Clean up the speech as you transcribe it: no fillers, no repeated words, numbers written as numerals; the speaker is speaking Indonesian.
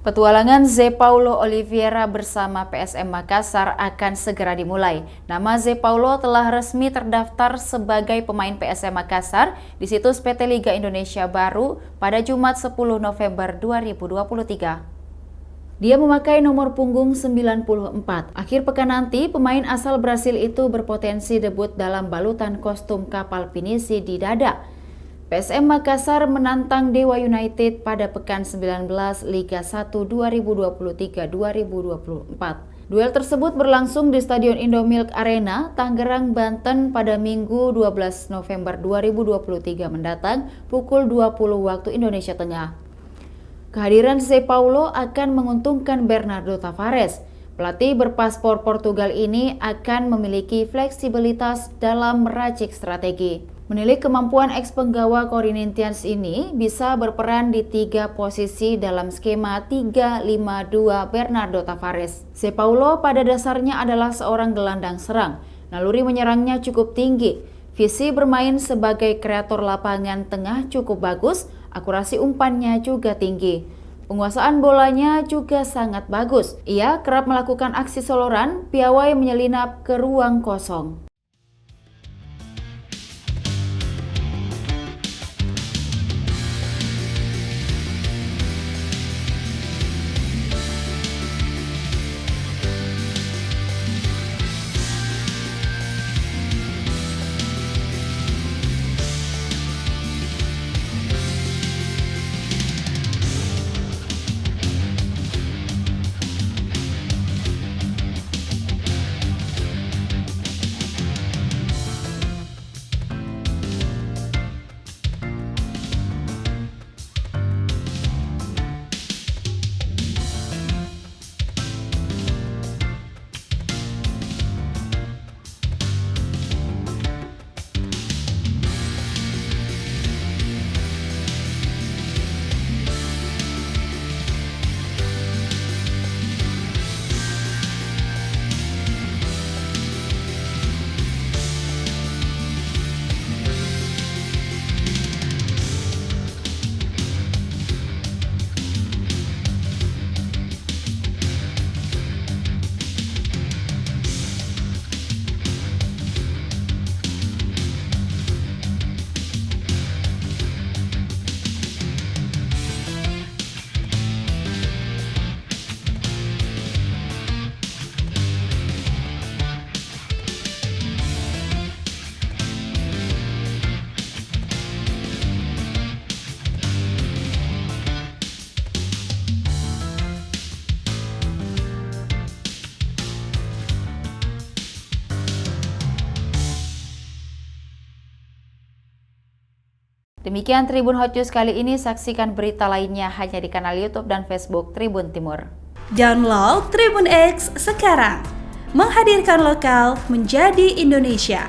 Petualangan Zé Paulo Oliveira bersama PSM Makassar akan segera dimulai. Nama Zé Paulo telah resmi terdaftar sebagai pemain PSM Makassar di situs PT Liga Indonesia Baru pada Jumat 10 November 2023. Dia memakai nomor punggung 94. Akhir pekan nanti, pemain asal Brasil itu berpotensi debut dalam balutan kostum kapal pinisi di dada. PSM Makassar menantang Dewa United pada pekan 19 Liga 1 2023-2024. Duel tersebut berlangsung di Stadion Indomilk Arena, Tangerang, Banten pada Minggu 12 November 2023 mendatang pukul 20 waktu Indonesia Tengah. Kehadiran Zé Paulo akan menguntungkan Bernardo Tavares. Pelatih berpaspor Portugal ini akan memiliki fleksibilitas dalam meracik strategi. Menilik kemampuan ex-penggawa Corinthians ini bisa berperan di 3 posisi dalam skema 3-5-2 Bernardo Tavares. Zé Paulo pada dasarnya adalah seorang gelandang serang. Naluri menyerangnya cukup tinggi. Visi bermain sebagai kreator lapangan tengah cukup bagus, akurasi umpannya juga tinggi. Penguasaan bolanya juga sangat bagus. Ia kerap melakukan aksi soloran, piawai menyelinap ke ruang kosong. Demikian Tribun Hot News kali ini, saksikan berita lainnya hanya di kanal YouTube dan Facebook Tribun Timur. Download Tribun X sekarang, menghadirkan lokal menjadi Indonesia.